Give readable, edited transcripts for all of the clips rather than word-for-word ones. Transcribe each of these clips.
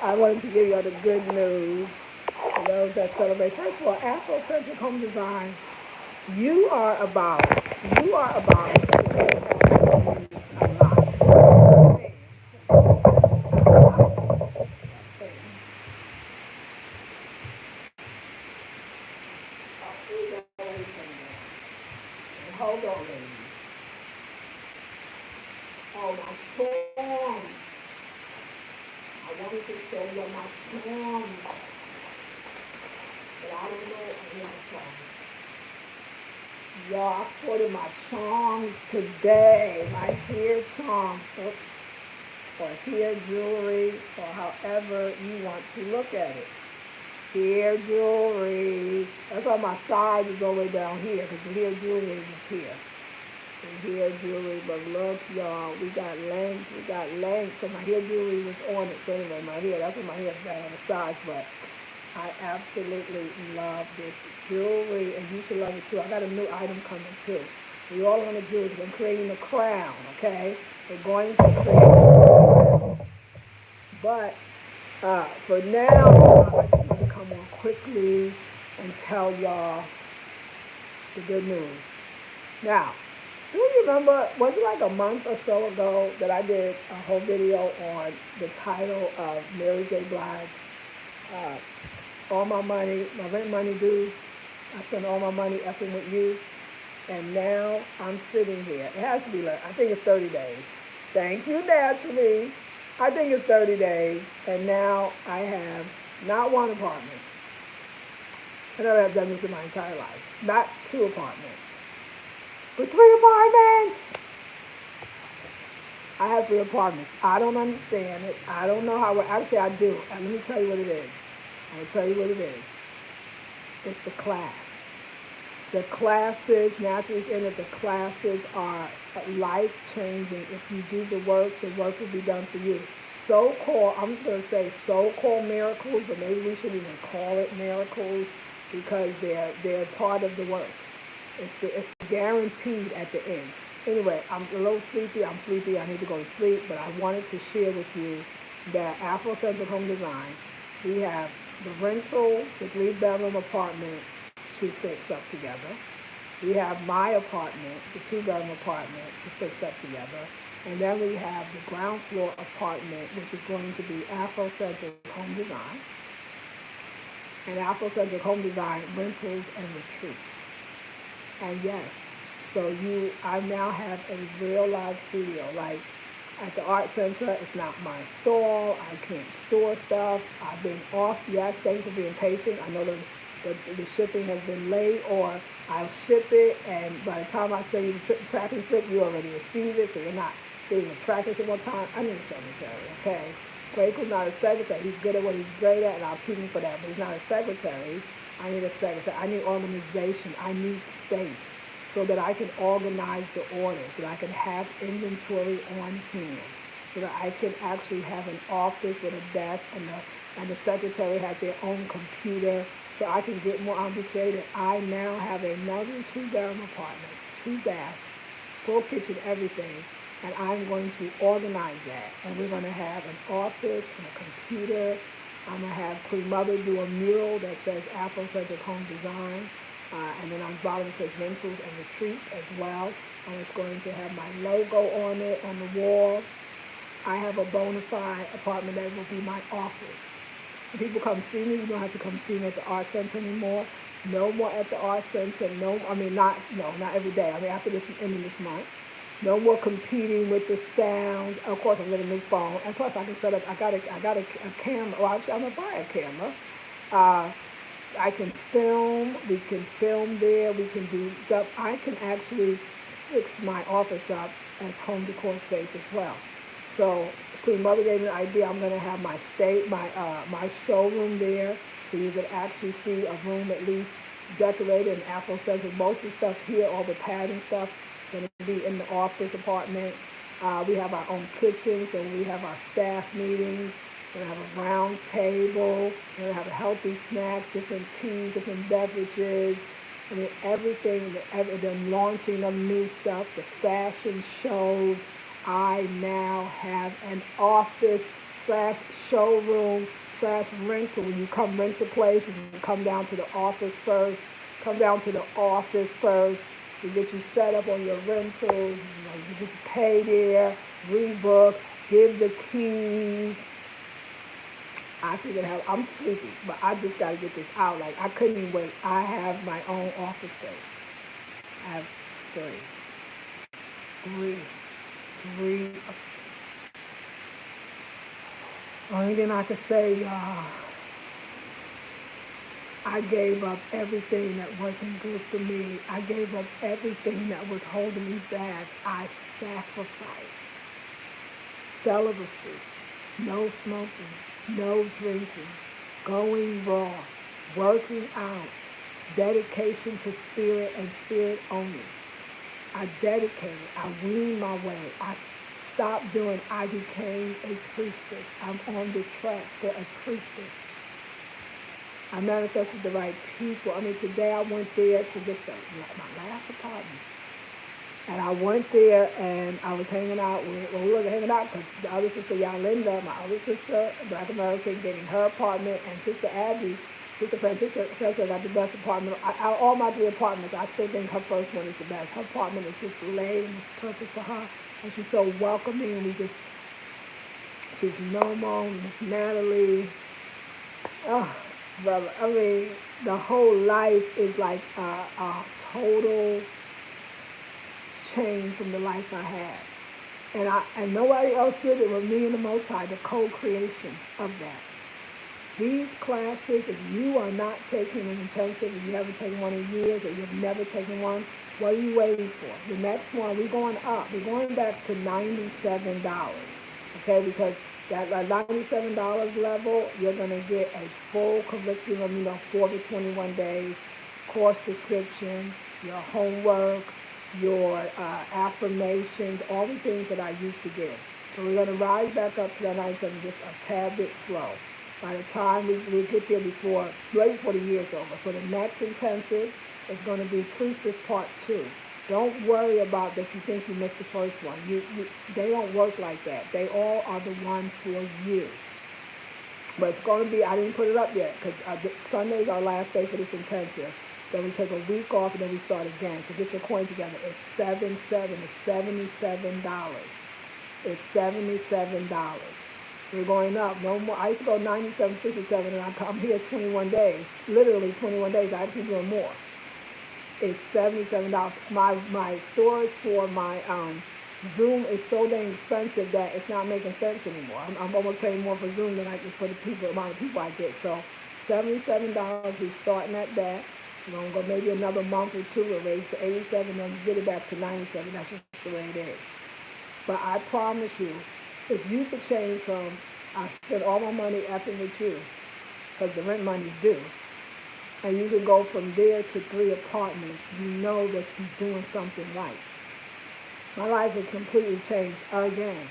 I wanted to give you all the good news for those that celebrate. First of all, Afrocentric Home Design, you are about, you are about to have a lot. Hold on, ladies. Oh, my charms. I wanted to show you my charms, but I don't know if I have charms. Y'all, I sported my charms today. My hair charms, oops, or hair jewelry, or however you want to look at it. Hair jewelry. That's why my size is all the way down here, because the hair jewelry is here. The hair jewelry, but look, y'all, we got length, So my hair jewelry was on it. So anyway, my hair, that's what my hair's down on the sides, but I absolutely love this jewelry, and you should love it too. I got a new item coming too. We all want to do it. I'm creating a crown, okay? We're going to create, but for now, I just want to come on quickly and tell y'all the good news. Now, do you remember, was it like a month or so ago that I did a whole video on the title of Mary J. Blige? Uh, all my money, my rent money due. I spend all my money effing with you. And now I'm sitting here. It has to be like, I think it's 30 days. Thank you, naturally. I think it's 30 days. And now I have not one apartment. I never have done this in my entire life. Not two apartments, but three apartments. I have three apartments. I don't understand it. I don't know how, actually I do. And let me tell you what it is. I'm going to tell you what it is. It's the class. The classes, naturally in it, the classes are life-changing. If you do the work will be done for you. So-called, I'm just going to say so-called miracles, but maybe we shouldn't even call it miracles because they're part of the work. It's guaranteed at the end. Anyway, I'm a little sleepy. I'm sleepy. I need to go to sleep, but I wanted to share with you that Afrocentric Home Design, we have the rental, the three-bedroom apartment to fix up together. We have my apartment, the two-bedroom apartment to fix up together. And then we have the ground floor apartment, which is going to be Afrocentric Home Design. And Afrocentric Home Design rentals and retreats. And yes, so I now have a real live studio. Like at the art center, it's not my store. I can't store stuff. I've been off. Yes, thank you for being patient. I know the shipping has been late, or I'll ship it, and by the time I send you the tracking slip, you already receive it, so you're not getting the tracking slip on time. I need a secretary, okay? Quaker's not a secretary. He's good at what he's great at, and I'll keep him for that, but he's not a secretary. I need a secretary. I need organization. I need space so that I can organize the order, so that I can have inventory on hand, so that I can actually have an office with a desk, and the secretary has their own computer, so I can get more. I'll be creative. I now have another two-bedroom apartment, two baths, full kitchen, everything, and I'm going to organize that. And we're going to have an office and a computer. I'm going to have Queen Mother do a mural that says Afrocentric Home Design. And then on the bottom it says rentals and retreats as well. And it's going to have my logo on it, on the wall. I have a bona fide apartment that will be my office. When people come see me, you don't have to come see me at the art center anymore. No more at the art center. Not every day. After this end of this month. No more competing with the sounds. Of course, I'm getting a new phone. And plus, I can set up. I got a camera. Well, actually, I'm gonna buy a camera. I can film. We can film there. We can do stuff. I can actually fix my office up as home decor space as well. So Queen Mother gave me the idea. I'm going to have my showroom there, so you could actually see a room at least decorated in Afrocentric. Most of the stuff here, all the pattern stuff, is going to be in the office apartment. We have our own kitchen, so we have our staff meetings. We're going to have a round table. We're going to have healthy snacks, different teas, different beverages. Everything, the launching of new stuff, the fashion shows. I now have an office slash showroom slash rental. When you come rent a place, you can come down to the office first. Come down to the office first. We get you set up on your rentals. You get to pay there, rebook, give the keys. I figured out I'm sleepy, but I just got to get this out. Like, I couldn't even wait. I have my own office space. I have three. Only thing I could say, I gave up everything that wasn't good for me. I gave up everything that was holding me back. I sacrificed celibacy, no smoking, no drinking, going raw, working out, dedication to spirit and spirit only. I dedicated. I weaned my way. I stopped doing. I became a priestess. I'm on the track for a priestess. I manifested the right people. I mean, today I went there to get my last apartment. And I went there and I was hanging out with, we wasn't hanging out because the other sister, Yalinda, my other sister, Black American, getting her apartment, and Sister Abby, Sister Francisca got the best apartment. All my 3 apartments, I still think her first one is the best. Her apartment is just laid and it's perfect for her. And she's so welcoming, and she's Nomo, Miss Natalie. Oh, brother, I mean, the whole life is like a total change from the life I had. And nobody else did it but me and the Most High, the co-creation of that. These classes, if you are not taking an intensive, if you haven't taken one in years, or you've never taken one, what are you waiting for? The next one, we're going up. We're going back to $97, okay? Because that $97 level, you're going to get a full curriculum, 4 to 21 days, course description, your homework, your affirmations, all the things that I used to give. So we're going to rise back up to that 97, just a tad bit slow. By the time we get there right before the year's over. So the next intensive is going to be Priestess Part 2. Don't worry about that you think you missed the first one. They don't work like that. They all are the one for you. But it's going to be, I didn't put it up yet because Sunday is our last day for this intensive. Then we take a week off and then we start again. So get your coin together. It's $77. It's $77. We're going up. No more. I used to go 97, 67, and I'm here 21 days. Literally 21 days. I actually doing more. It's $77. My storage for my Zoom is so dang expensive that it's not making sense anymore. I'm almost paying more for Zoom than I get for the amount of people I get. So $77. We're starting at that. We're going to go maybe another month or two. We'll raise to 87, and get it back to 97. That's just the way it is. But I promise you, if you could change from, I spend all my money effing with you, because the rent money's due, and you can go from there to 3 apartments, you know that you're doing something right. My life has completely changed again,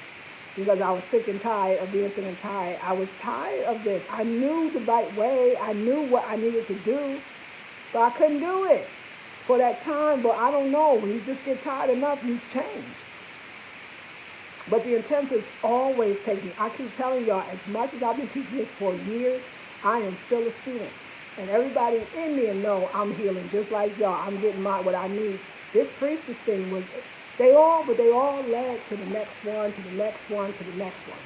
because I was sick and tired of being sick and tired. I was tired of this. I knew the right way. I knew what I needed to do, but I couldn't do it for that time. But I don't know. When you just get tired enough, you change. But the intensives always take me. I keep telling y'all, as much as I've been teaching this for years, I am still a student. And everybody in there know I'm healing just like y'all. I'm getting what I need. This priestess thing was, they all led to the next one, to the next one, to the next one.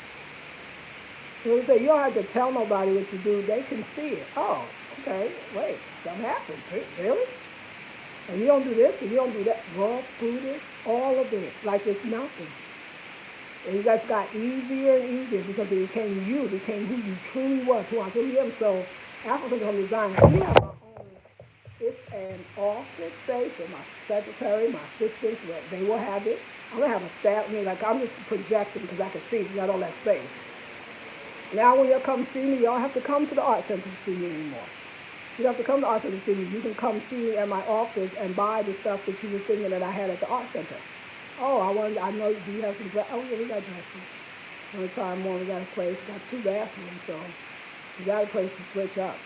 You know what I'm saying? You don't have to tell nobody what you do. They can see it. Oh, okay, wait, something happened. Really? And you don't do this, and you don't do that. Raw foodist, all of it, like it's nothing. And you guys got easier and easier because it became who you truly was, who I truly am. So African Home Design, we have our own, it's an office space with my secretary, my assistants, where they will have it. I'm going to have a staff, I'm just projecting because I can see you got all that space. Now when y'all come see me, y'all have to come to the art center to see me anymore. You don't have to come to the art center to see me. You can come see me at my office and buy the stuff that you was thinking that I had at the art center. Oh, I know, do you have some dresses? Oh, yeah, we got dresses. I'm going to try more. We got a place, got 2 bathrooms, so we got a place to switch up.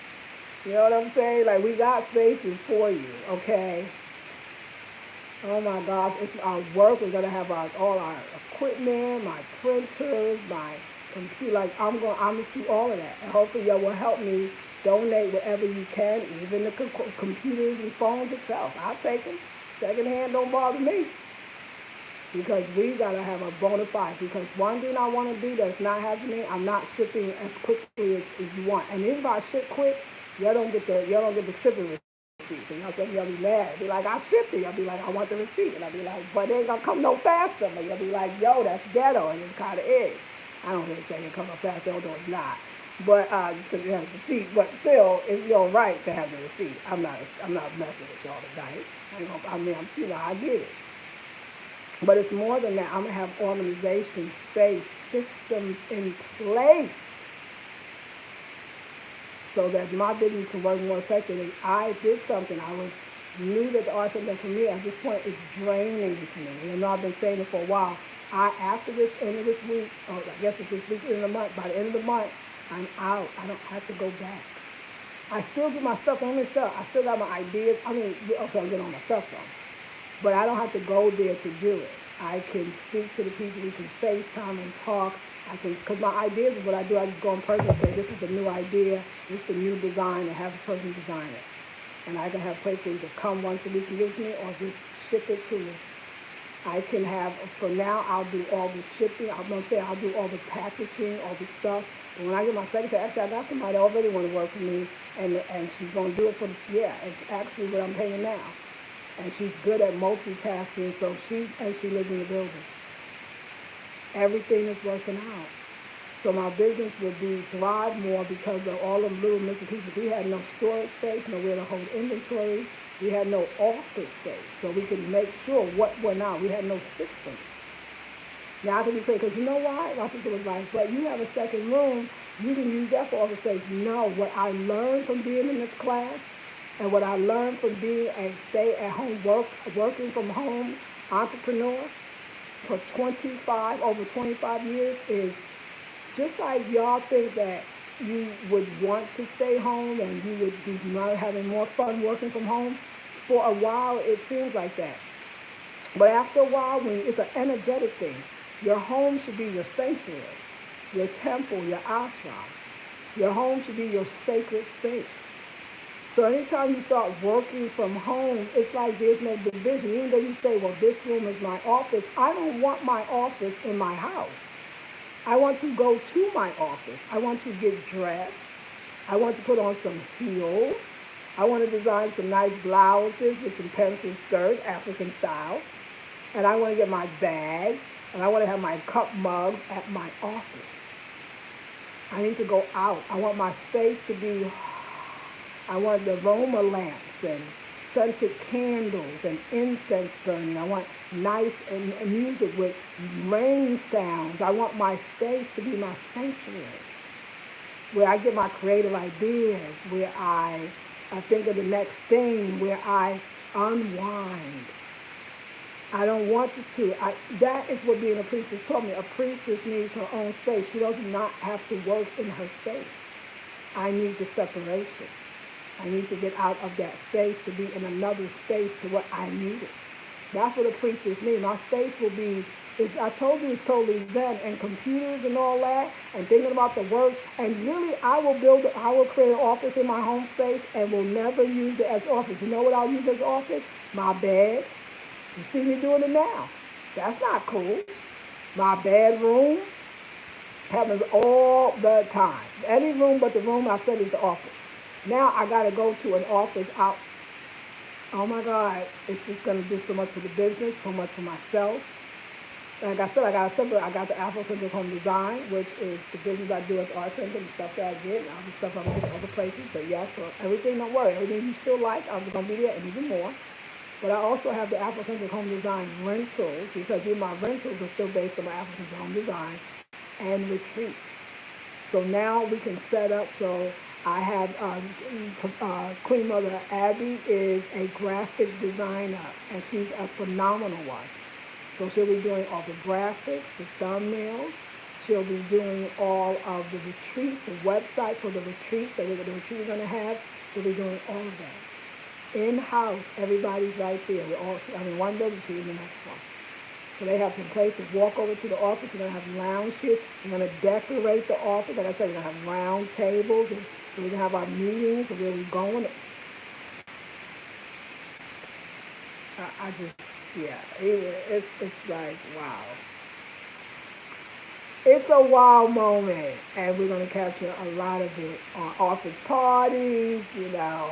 You know what I'm saying? Like, we got spaces for you, okay? Oh, my gosh. It's our work. We're going to have all our equipment, my printers, my Computer, like I'm gonna see all of that, and hopefully y'all will help me donate whatever you can, even the computers and phones itself. I'll take them. Secondhand don't bother me because we gotta have a bona fide. Because one thing I want to do that's not happening, I'm not shipping as quickly as you want. And even if I ship quick, y'all don't get the shipping receipt. So y'all be mad. Be like, I shipped it. Y'all be like, I want the receipt. And I'll be like, but it ain't gonna come no faster. But y'all be like, yo, that's ghetto, and it kind of is. I don't really say it come no faster, although it's not. But just because you have the receipt, but still, it's your right to have the receipt. I'm not messing with y'all tonight. I get it. But it's more than that. I'm gonna have organization, space, systems in place so that my business can work more effectively. I did something. Knew that the art center for me at this point is draining to me. You know, I've been saying it for a while. After this end of this week, I guess it's this week in the month. By the end of the month, I'm out. I don't have to go back. I still do my stuff on this stuff. I still got my ideas. I'm getting all my stuff from. But I don't have to go there to do it. I can speak to the people. We can FaceTime and talk. Because my ideas is what I do. I just go in person and say, this is the new idea, this is the new design, and have the person design it. And I can have people either come once a week and give it to me or just ship it to me. I can have, for now, I'll do all the shipping. I'll do all the packaging, all the stuff. But when I get my secretary, actually, I got somebody that already want to work for me, and she's going to do it for this. Yeah, it's actually what I'm paying now. And she's good at multitasking, so she lives in the building. Everything is working out. So my business will thrive more because of all the little missing pieces. We had no storage space, nowhere to hold inventory. We had no office space, so we could make sure what went out. We had no systems. Now I can be clear, because you know why? My sister was like, but you have a second room, you can use that for office space. No, what I learned from being in this class and what I learned from being a stay-at-home working from home entrepreneur for over 25 years is just like y'all think that you would want to stay home and you would be having more fun working from home. For a while, it seems like that. But after a while, when it's an energetic thing, your home should be your sanctuary, your temple, your ashram. Your home should be your sacred space. So anytime you start working from home, it's like there's no division. Even though you say, well, this room is my office, I don't want my office in my house. I want to go to my office. I want to get dressed. I want to put on some heels. I want to design some nice blouses with some pencil skirts, African style. And I want to get my bag. And I want to have my cup mugs at my office. I need to go out. I want my space to be, I want the aroma lamps and scented candles and incense burning. I want nice and music with rain sounds. I want my space to be my sanctuary, where I get my creative ideas, where I think of the next thing, where I unwind. I don't want to. That is what being a priestess taught me. A priestess needs her own space. She does not have to work in her space. I need the separation. I need to get out of that space to be in another space to what I needed. That's what a priestess needs. My space will be, I told you, it's totally zen, and computers and all that, and thinking about the work. And really, I will create an office in my home space and will never use it as office. You know what I'll use as office? My bed. You see me doing it now. That's not cool. My bedroom happens all the time. Any room but the room I said is the office. Now I got to go to an office out. Oh my God, it's just going to do so much for the business, so much for myself. Like I said, I got the Afrocentric Home Design, which is the business I do at the art center, the stuff that I get, and all the stuff I do for other places. But yes, so everything, don't worry, everything you still like, I'm going to be there and even more. But I also have the Afrocentric Home Design rentals, because even my rentals are still based on my Afrocentric Home Design, and retreats. So now we can set up, so I have Queen Mother Abby is a graphic designer, and she's a phenomenal one. So she'll be doing all the graphics, the thumbnails. She'll be doing all of the retreats, the website for the retreats, the retreat we're going to have. She'll be doing all of that. In-house, everybody's right there. One building, she's in the next one. So they have some place to walk over to the office. We're going to have lounge chairs. We're going to decorate the office. Like I said, we're going to have round tables. And so we can have our meetings and where we're going. I just, yeah, it's like, wow. It's a wow moment. And we're going to capture a lot of it on office parties, you know.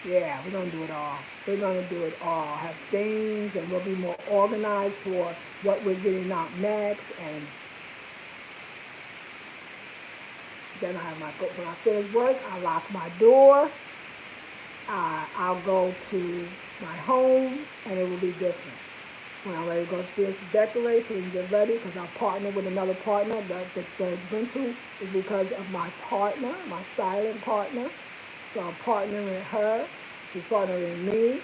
Yeah, we're going to do it all. We're going to do it all. Have things, and we'll be more organized for what we're getting out next. And then I have when I finish work, I lock my door. I'll go to my home, and it will be different. When I'm ready to go upstairs to decorate, so we can get ready, because I partner with another partner. The rental is because of my partner, my silent partner. So I'm partnering with her. She's partnering with me.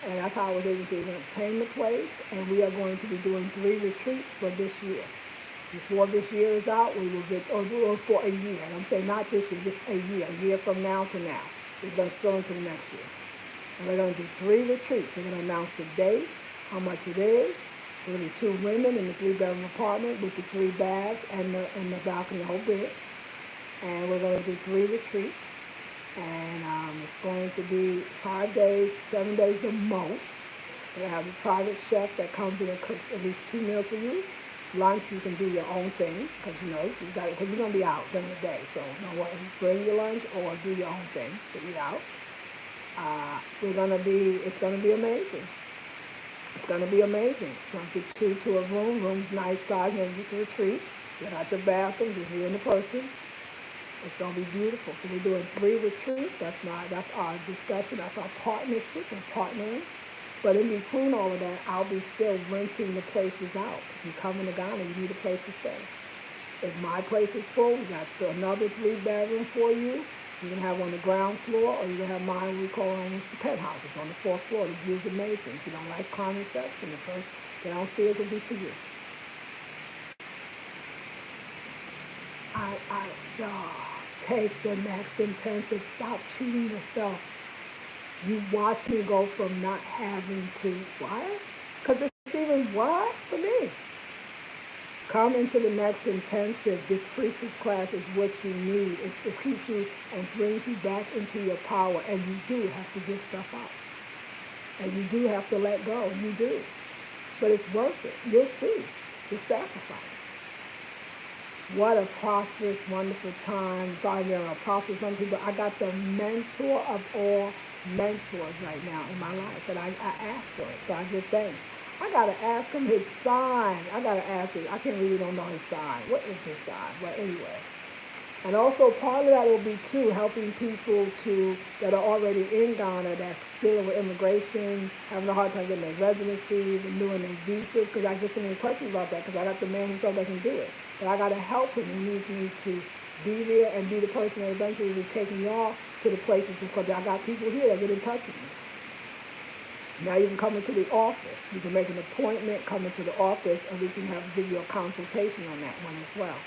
And that's how I was able to obtain the place. And we are going to be doing 3 retreats for this year. Before this year is out, we will get, or for a year. And I'm saying not this year, just a year from now to now. So it's going to spill into the next year. And we're going to do 3 retreats. We're going to announce the dates, how much it is. So it'll be 2 women in the 3-bedroom apartment with the 3 baths and the balcony, the whole bit. And we're going to do 3 retreats. And it's going to be 5 days, 7 days the most. We're going to have a private chef that comes in and cooks at least 2 meals for you. Lunch, you can do your own thing, because because you're going to be out during the day. So don't worry, bring your lunch or do your own thing to eat out. It's going to be amazing. It's going to be amazing. It's going to be 2 to a room. Room's nice size, maybe just a retreat. You got your bathroom, just you and the person. It's going to be beautiful. So we're doing 3 retreats. That's our discussion. That's our partnership and partnering. But in between all of that, I'll be still renting the places out. If you come into Ghana, you need a place to stay. If my place is full, we got another 3-bedroom for you. You can have on the ground floor, or you can have mine, we call almost the penthouse. It's on the 4th floor. The view's amazing. If you don't like climbing steps, then the first downstairs will be for you. Y'all, take the next intensive. Stop cheating yourself. You've watched me go from not having to what? Because it's even what for me. Come into the next intensive. This priestess class is what you need. It keeps you and brings you back into your power. And you do have to give stuff up. And you do have to let go. You do. But it's worth it. You'll see the sacrifice. What a prosperous, wonderful time. Probably there are prosperous, wonderful people. I got the mentor of all mentors right now in my life. And I asked for it. So I give thanks. I got to ask him his sign. I got to ask him. I can't really don't know his sign. What is his sign? But anyway. And also part of that will be, too, helping people that are already in Ghana that's dealing with immigration, having a hard time getting their residency, renewing their visas, because I get so many questions about that, because I got the man who said they can do it. But I got to help him. He needs me to be there and be the person that eventually will be taking y'all to the places, because I got people here that get in touch with me. Now you can come into the office. You can make an appointment, come into the office, and we can give you a consultation on that one as well.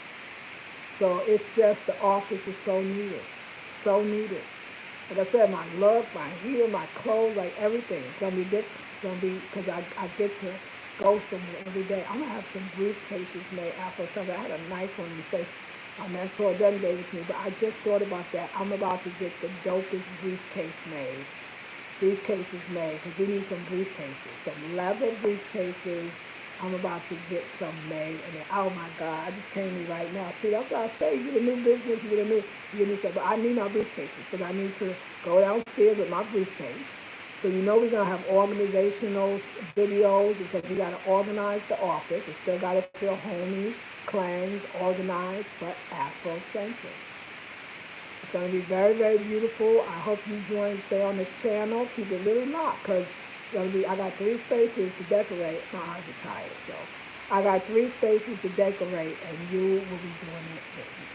So it's just the office is so needed. So needed. Like I said, my look, my hair, my clothes, like everything. It's going to be different. It's going to be, because I get to go somewhere every day. I'm going to have some briefcases made after something. I had a nice one in the States. My mentor then gave it to me. But I just thought about that. I'm about to get the dopest briefcase made. Briefcases made, because we need some briefcases. Some leather briefcases. I'm about to get some made, and then, oh my God, I just came to me right now. See, that's what I say. You get a new business, you get new stuff. But I need my briefcases, because I need to go downstairs with my briefcase. So you know we're going to have organizational videos, because we got to organize the office. It still got to feel homey, cleansed, organized, but Afrocentric. It's going to be very, very beautiful. I hope you stay on this channel. Keep it really locked, because I got 3 spaces to decorate. My eyes are tired, so I got 3 spaces to decorate, and you will be doing it with me.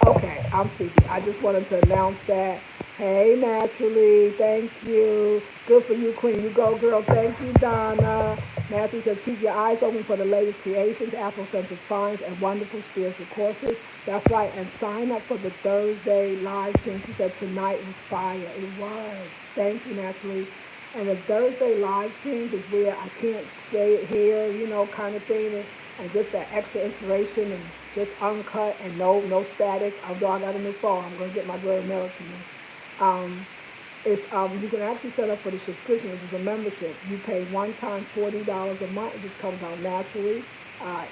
Okay, I'm sleepy. I just wanted to announce that. Hey, Naturally, thank you. Good for you, Queen. You go, girl. Thank you, Donna. Naturally says, keep your eyes open for the latest creations, Afrocentric finds, and wonderful spiritual courses. That's right, and sign up for the Thursday live stream. She said tonight was fire. It was. Thank you, Naturally. And the Thursday live streams is where I can't say it here, kind of thing, and just that extra inspiration and just uncut and no static. Although I got a new phone, I'm gonna get my girl mail to me. Um, you can actually set up for the subscription, which is a membership. You pay one time $40 a month. It just comes out naturally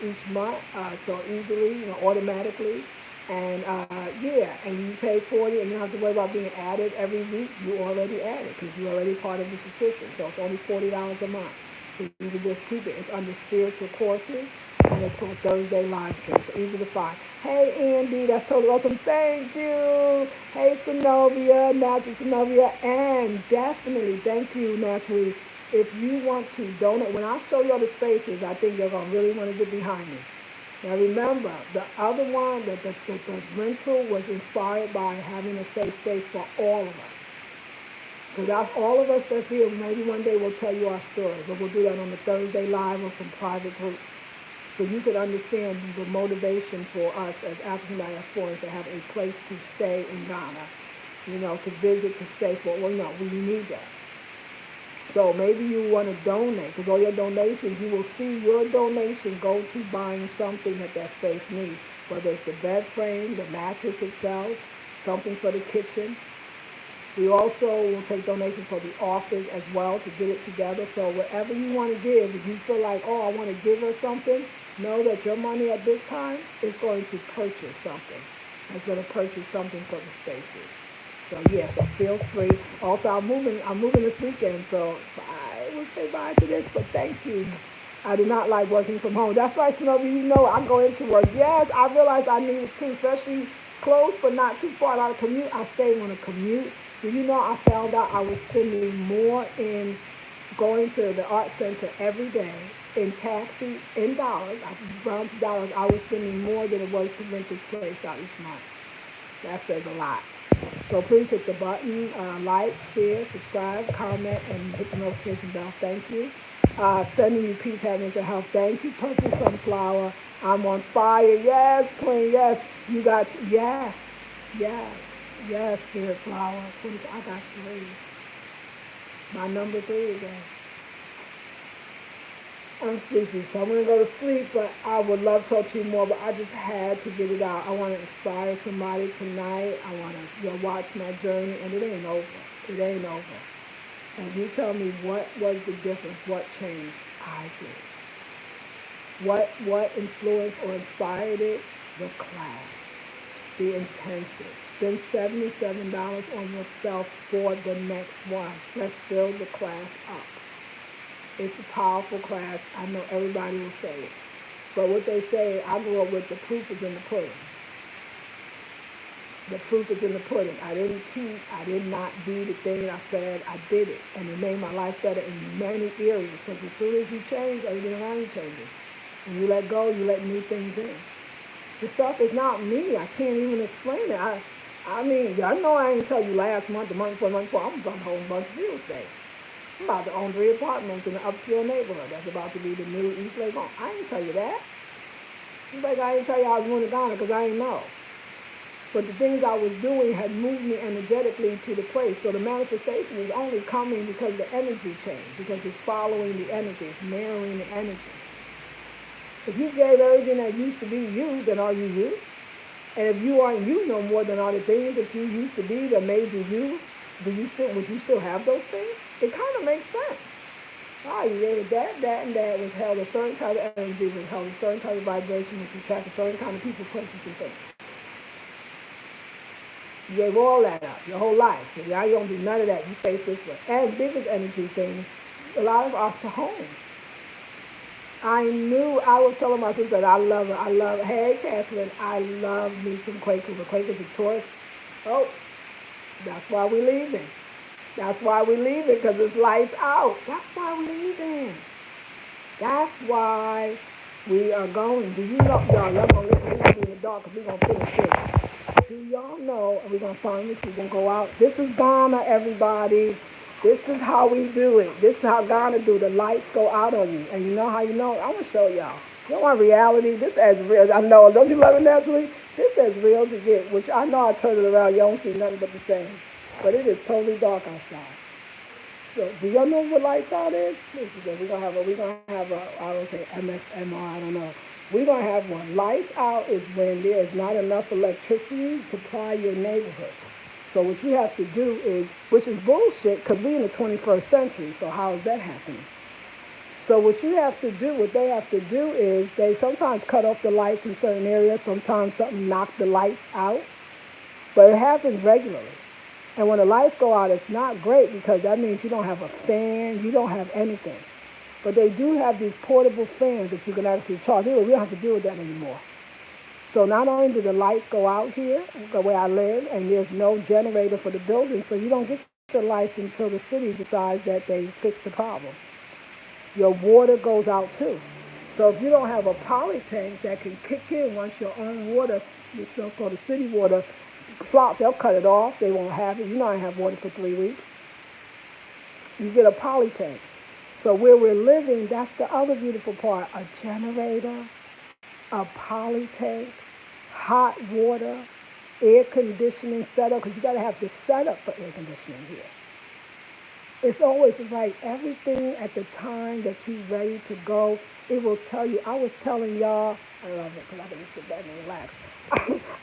each month, so easily, automatically. And yeah, and you pay 40, and you don't have to worry about being added every week. You already added because you're already part of the subscription. So it's only $40 a month. So you can just keep it. It's under spiritual courses, and it's called Thursday Live Stream. So easy to find. Hey Andy, that's totally awesome. Thank you. Hey Synovia, Naturally Synovia, and definitely thank you, Naturally. If you want to donate, when I show you all the spaces, I think you're gonna really want to get behind me. Now remember, the other one, the rental was inspired by having a safe space for all of us. Because that's all of us that's there. Maybe one day we'll tell you our story, but we'll do that on the Thursday Live or some private group. So you could understand the motivation for us as African diasporans to have a place to stay in Ghana, to visit, to stay for. Well, no, we need that. So maybe you want to donate, because all your donations, you will see your donation go to buying something that space needs, whether it's the bed frame, the mattress itself, something for the kitchen. We also will take donations for the office as well to get it together. So whatever you want to give, if you feel like, oh, I want to give her something, know that your money at this time is going to purchase something. It's going to purchase something for the spaces. So yeah, so feel free. Also, I'm moving this weekend, so I will say bye to this, but thank you. I do not like working from home. That's why, Snowy, I go into work. Yes, I realize I need it too, especially close but not too far. Out of commute, I stay on a commute. Do you know I found out I was spending more in going to the art center every day in taxi, in dollars, I round to dollars, I was spending more than it was to rent this place out each month. That says a lot. So please hit the button, like, share, subscribe, comment, and hit the notification bell. Thank you. Sending you peace, happiness, and health. Thank you, Purple Sunflower. I'm on fire. Yes, Queen. Yes. You got, yes, yes, yes, Spirit Flower. I got 3. My number 3 again. I'm sleepy, so I'm going to go to sleep, but I would love to talk to you more, but I just had to get it out. I want to inspire somebody tonight. I want to watch my journey, and it ain't over. It ain't over. And you tell me what was the difference, what changed, I did. What influenced or inspired it? The class, the intensive. Spend $77 on yourself for the next one. Let's build the class up. It's a powerful class. I know everybody will say it. But what they say, I grew up with the proof is in the pudding. The proof is in the pudding. I didn't cheat. I did not do the thing I said. I did it. And it made my life better in many areas. Because as soon as you change, everything around you changes. When you let go, you let new things in. The stuff is not me. I can't even explain it. I mean, I know I ain't tell you last month, the month before, I'm about to own a bunch of real estate. I'm about to own 3 apartments in an upscale neighborhood. That's about to be the new East Lake home. I ain't tell you that. Just like I didn't tell you I was going to Ghana because I didn't know. But the things I was doing had moved me energetically to the place. So the manifestation is only coming because the energy changed, because it's following the energy, it's mirroring the energy. If you gave everything that used to be you, then are you you? And if you aren't you no more, then are the things that you used to be that made you you, would you still have those things? It kind of makes sense. You gave it that, and that, which held a certain type of energy, which held a certain type of vibration, which attracted a certain kind of people, places, and things. You gave all that up, your whole life. So now you don't do none of that. You face this way. And biggest energy thing, a lot of our homes. I was telling my sister that I love her. Hey, Catherine, I love me some Quaker. But Quaker's a tourist. Oh, that's why we're leaving. That's why we're leaving, because it's lights out. That's why we're leaving. That's why we are going. Do you know, y'all going to listen, we're going to be in the dark because we're going to finish this. Do y'all know, and we're going to find this, we're going to go out. This is Ghana, everybody. This is how we do it. This is how Ghana do. The lights go out on you. And you know how you know? I want to show y'all. You want reality? This as real. I know. Don't you love it naturally? This as real as it get, which I know I turned it around. You don't see nothing but the same. But it is totally dark outside. So do y'all know what lights out is? Listen, we're gonna have a I don't say MSMR, I don't know. We're gonna have one. Lights out is when there's not enough electricity to supply your neighborhood. So what you have to do is, which is bullshit, because we're in the 21st century. So how is that happening? So what you have to do, what they have to do is they sometimes cut off the lights in certain areas. Sometimes something knock the lights out, but it happens regularly. And when the lights go out, it's not great because that means you don't have a fan, you don't have anything. But they do have these portable fans that you can actually charge. Anyway, we don't have to deal with that anymore. So not only do the lights go out here, the way I live, and there's no generator for the building, so you don't get your lights until the city decides that they fix the problem. Your water goes out too. So if you don't have a poly tank that can kick in once your own water, the so-called city water, flops, they'll cut it off. They won't have it. You know I have water for 3 weeks. You get a poly tank. So where we're living, that's the other beautiful part. A generator, a poly tank, hot water, air conditioning setup, because you got to have the setup for air conditioning here. It's like everything at the time that you're ready to go, it will tell you. I was telling y'all, I love it because I can sit back and relax.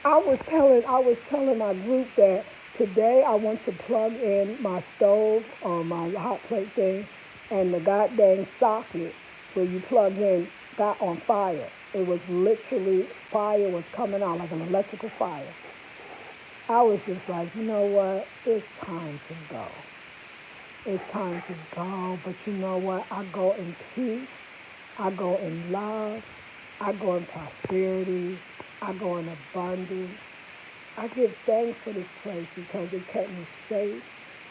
I was telling my group that today I went to plug in my stove or my hot plate thing, and the goddamn socket where you plug in got on fire. It was literally fire was coming out like an electrical fire. I was just like, you know what? It's time to go. It's time to go. But you know what? I go in peace. I go in love. I go in prosperity. I go in abundance. I give thanks for this place because it kept me safe.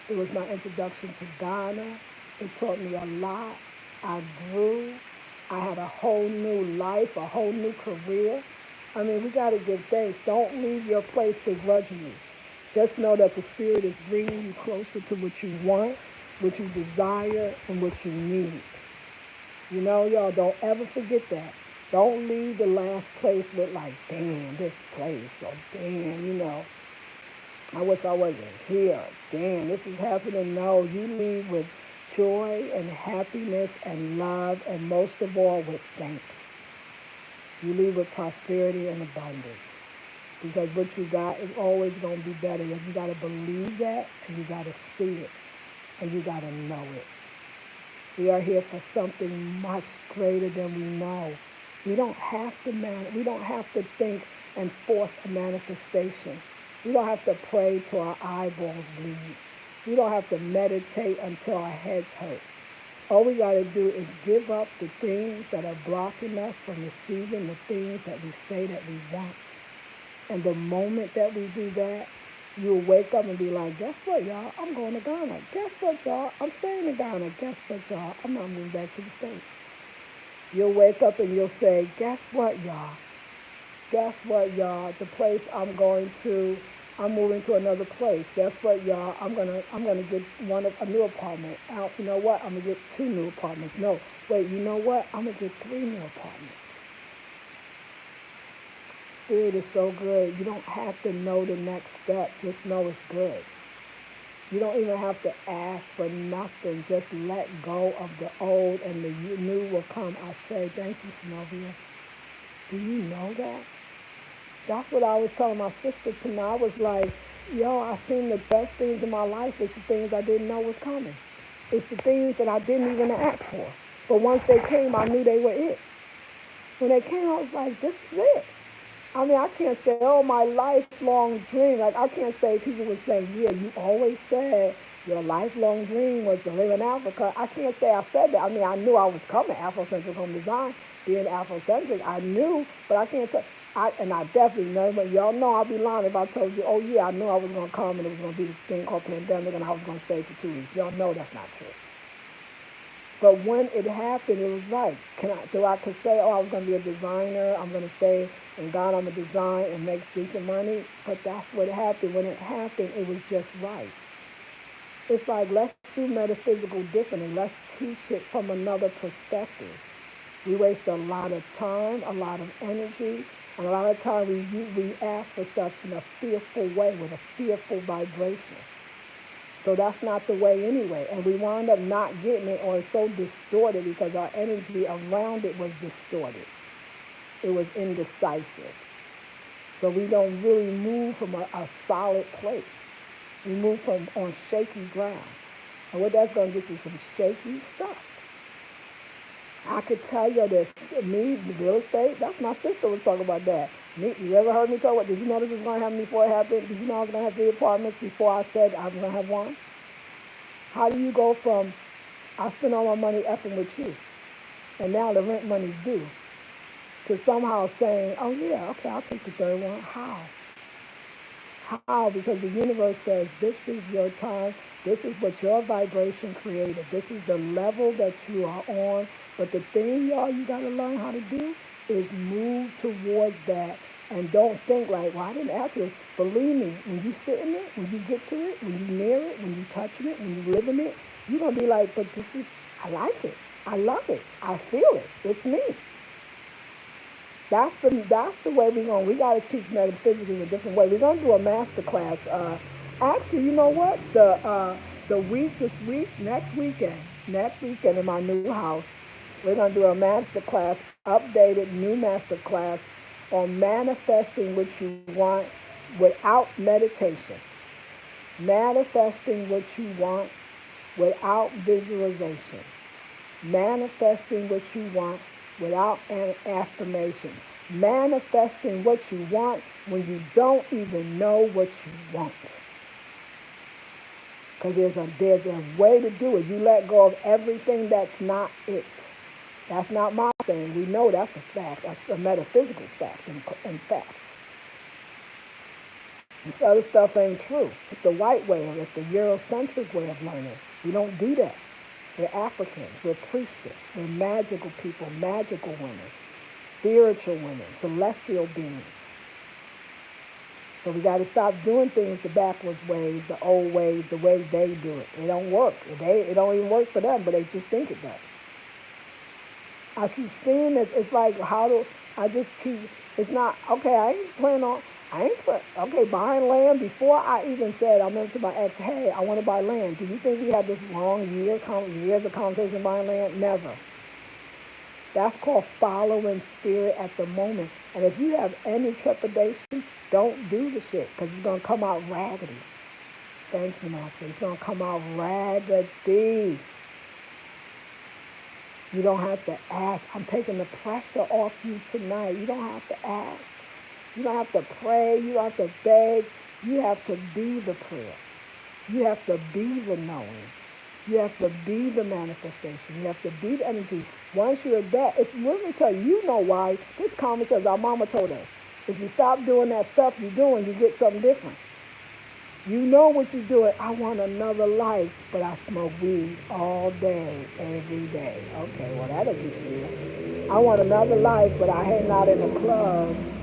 It was my introduction to Ghana. It taught me a lot. I grew. I had a whole new life, a whole new career. I mean, we got to give thanks. Don't leave your place begrudgingly. Just know that the Spirit is bringing you closer to what you want, what you desire, and what you need. You know, y'all, don't ever forget that. Don't leave the last place with like, damn, this place, or damn, I wish I wasn't here. Damn, this is happening. No, you leave with joy and happiness and love, and most of all, with thanks. You leave with prosperity and abundance. Because what you got is always going to be better. You got to believe that, and you got to see it, and you got to know it. We are here for something much greater than we know. We don't have to think and force a manifestation. We don't have to pray till our eyeballs bleed. We don't have to meditate until our heads hurt. All we got to do is give up the things that are blocking us from receiving the things that we say that we want. And the moment that we do that, you'll wake up and be like, guess what, y'all? I'm going to Ghana. Guess what, y'all? I'm staying in Ghana. Guess what, y'all? I'm not moving back to the States. You'll wake up and you'll say, guess what, y'all? Guess what, y'all? The place I'm going to, I'm moving to another place. Guess what, y'all? I'm gonna get a new apartment. You know what? I'm gonna get 2 new apartments. No, wait. You know what? I'm gonna get 3 new apartments. Spirit is so good. You don't have to know the next step. Just know it's good. You don't even have to ask for nothing. Just let go of the old and the new will come. I say, thank you, Synovia. Do you know that? That's what I was telling my sister tonight. I was like, yo, I seen the best things in my life is the things I didn't know was coming. It's the things that I didn't even ask for. But once they came, I knew they were it. When they came, I was like, this is it. I mean, I can't say, oh, my lifelong dream. Like, I can't say people would say, yeah, you always said your lifelong dream was to live in Africa. I can't say I said that. I mean, I knew I was coming, Afrocentric Home Design, being Afrocentric. I knew, but I can't tell. And I definitely know, but y'all know I'd be lying if I told you, oh, yeah, I knew I was going to come and it was going to be this thing called pandemic and I was going to stay for 2 weeks. Y'all know that's not true. But when it happened, it was right. I could say, oh, I was going to be a designer. I'm going to stay in Ghana. I'm going to design and make decent money. But that's what happened. When it happened, it was just right. It's like, let's do metaphysical differently. Let's teach it from another perspective. We waste a lot of time, a lot of energy, and a lot of time we ask for stuff in a fearful way with a fearful vibration. So that's not the way anyway. And we wound up not getting it, or it's so distorted because our energy around it was distorted. It was indecisive. So we don't really move from a solid place. We move from on shaky ground. And what that's going to get you some shaky stuff. I could tell you this, me, the real estate, that's my sister was talking about that. Me, you ever heard me talk about, did you know this was going to happen before it happened? Did you know I was going to have 3 apartments before I said I was going to have one? How do you go from, I spend all my money effing with you, and now the rent money's due, to somehow saying, oh yeah, okay, I'll take the third one? How? How? Because the universe says this is your time. This is what your vibration created. This is the level that you are on. But the thing, y'all, you got to learn how to do is move towards that. And don't think like, well, I didn't ask for this. Believe me, when you sit in it, when you get to it, when you near it, when you touching it, when you live in it, you're going to be like, but this is, I like it. I love it. I feel it. It's me. That's the way we're going. We got to teach metaphysics in a different way. We're going to do a master class. Actually, you know what? The week this week, next weekend in my new house, we're going to do a master class, updated new master class on manifesting what you want without meditation. Manifesting what you want without visualization. Manifesting what you want without an affirmation. Manifesting what you want when you don't even know what you want. Because there's a way to do it. You let go of everything that's not it. That's not my thing. We know that's a fact. That's a metaphysical fact, in fact. This other stuff ain't true. It's the white way, or it's the Eurocentric way of learning. We don't do that. We're Africans. We're priestess. We're magical people, magical women, spiritual women, celestial beings. So we got to stop doing things the backwards ways, the old ways, the way they do it. It don't work. It don't even work for them, but they just think it does. I keep seeing this. It's like, I just keep, it's not, okay, buying land. Before I even said, I went to my ex, hey, I want to buy land. Do you think we had this long years of conversation buying land? Never. That's called following spirit at the moment. And if you have any trepidation, don't do the shit, because it's going to come out raggedy. Thank you, Nancy. It's going to come out raggedy. You don't have to ask. I'm taking the pressure off you tonight. You don't have to ask. You don't have to pray. You don't have to beg. You have to be the prayer. You have to be the knowing. You have to be the manifestation. You have to be the energy. Once you're that, let me tell you, you know why. This comment says, our mama told us, if you stop doing that stuff you're doing, you get something different. You know what you're doing. I want another life, but I smoke weed all day, every day. Okay, well, that'll get you. I want another life, but I hang out in the clubs,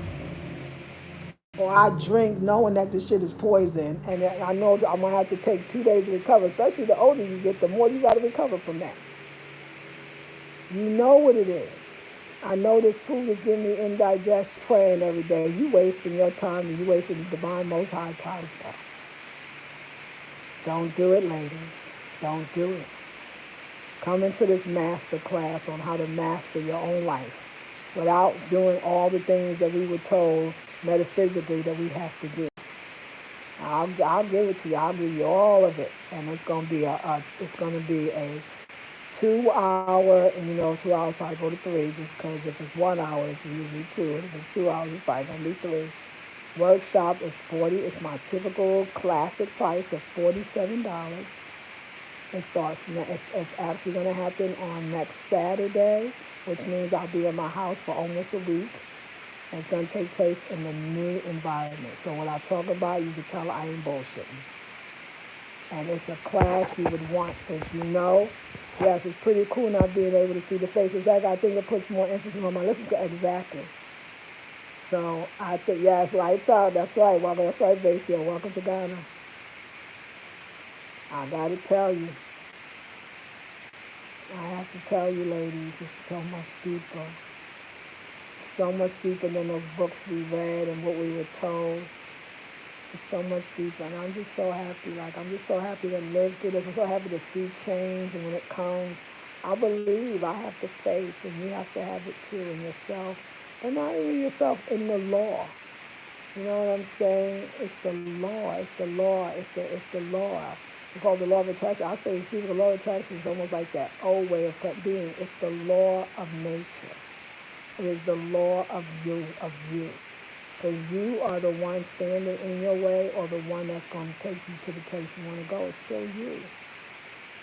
or I drink knowing that this shit is poison, and I know I'm going to have to take 2 days to recover. Especially the older you get, the more you got to recover from that. You know what it is. I know this food is giving me indigestion, praying every day. You wasting your time, and you wasting the divine most high time as well. Don't do it, ladies. Don't do it. Come into this master class on how to master your own life without doing all the things that we were told metaphysically that we have to do. I'll give it to you. I'll give you all of it, and it's going to be a 2 hour, and 2 hours probably go to 3, just because if it's 1 hour, it's usually 2. If it's 2 hours, it's probably going to be 3. Workshop is $40. It's my typical classic price of $47. It's actually going to happen on next Saturday, which means I'll be in my house for almost a week. And it's going to take place in the new environment. So when I talk about it, you can tell I ain't bullshitting. And it's a class you would want, since yes, it's pretty cool not being able to see the faces. I think it puts more emphasis on my lessons. Exactly. So I think, yes, lights out. That's right. Welcome. That's right, Basia. Welcome to Ghana. I got to tell you. I have to tell you, ladies, it's so much deeper. So much deeper than those books we read and what we were told. It's so much deeper, and I'm just so happy. Like, I'm just so happy to live through this. I'm so happy to see change, and when it comes, I believe I have the faith, and you have to have it too in yourself, but not even yourself, in the law. You know what I'm saying? It's the law. It's the law. It's the law. We call it the law of attraction. I say, Steve, the law of attraction is almost like that old way of being. It's the law of nature. It is the law of you, of you. Because you are the one standing in your way, or the one that's going to take you to the place you want to go. It's still you.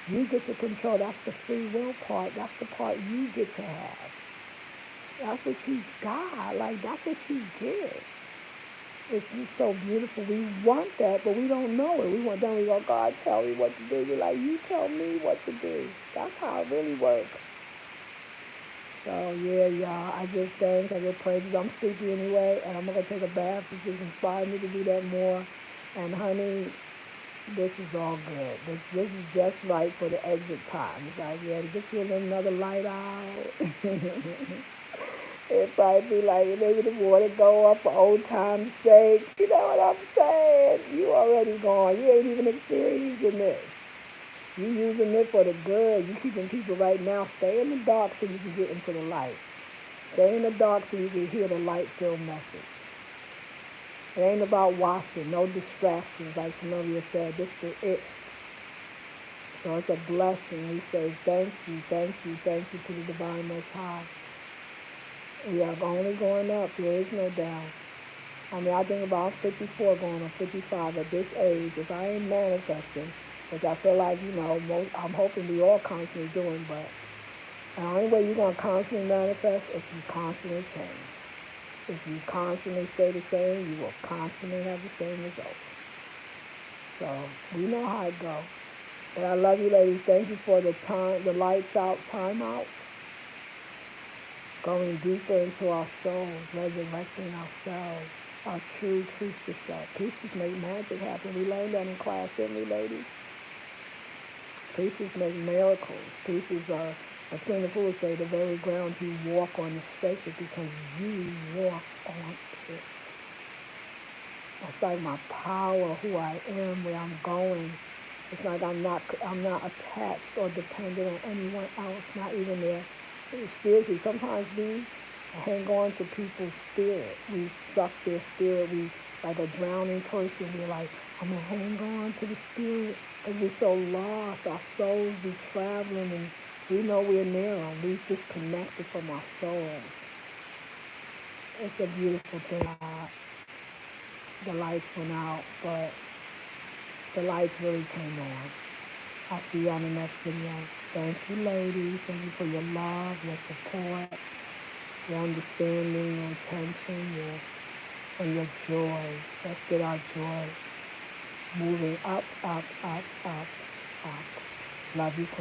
You get to control. That's the free will part. That's the part you get to have. That's what you got. Like, that's what you get. It's just so beautiful. We want that, but we don't know it. We want them. We go, God, tell me what to do. You're like, you tell me what to do. That's how it really works. So yeah, y'all. I give thanks. I give praises. I'm sleepy anyway, and I'm gonna take a bath. This has inspired me to do that more. And honey, this is all good. This is just right for the exit time. It's like, yeah, to get you another light out. It'd probably be like maybe the water go up for old time's sake. You know what I'm saying? You already gone. You ain't even experiencing this. You using it for the good. You keeping people right now. Stay in the dark so you can get into the light. Stay in the dark so you can hear the light-filled message. It ain't about watching. No distractions, like Zenobia said. This is it. So it's a blessing. We say thank you, thank you, thank you to the Divine Most High. We are only going up. There is no down. I mean, I think about 54 going on 55 at this age. If I ain't manifesting, which I feel like, I'm hoping we all constantly doing, but the only way you're going to constantly manifest if you constantly change. If you constantly stay the same, you will constantly have the same results. So we know how it goes. But I love you, ladies. Thank you for the lights out, time out. Going deeper into our souls, resurrecting ourselves, our true priestess self. Priestess make magic happen. We learned that in class, didn't we, ladies? Priestess make miracles. Priestess are, as Queen of Fools say, the very ground you walk on is sacred because you walk on it. That's like my power, who I am, where I'm going. It's like I'm not attached or dependent on anyone else, not even their spiritually. Sometimes we hang on to people's spirit. We suck their spirit. We, like a drowning person, we're like, I'm going to hang on to the spirit because we're so lost. Our souls be traveling and we know we're near them. We disconnected from our souls. It's a beautiful thing. The lights went out, but the lights really came on. I'll see you on the next video. Thank you, ladies. Thank you for your love, your support, your understanding, your attention, and your joy. Let's get our joy moving up, up, up, up, up. Love you, Queen.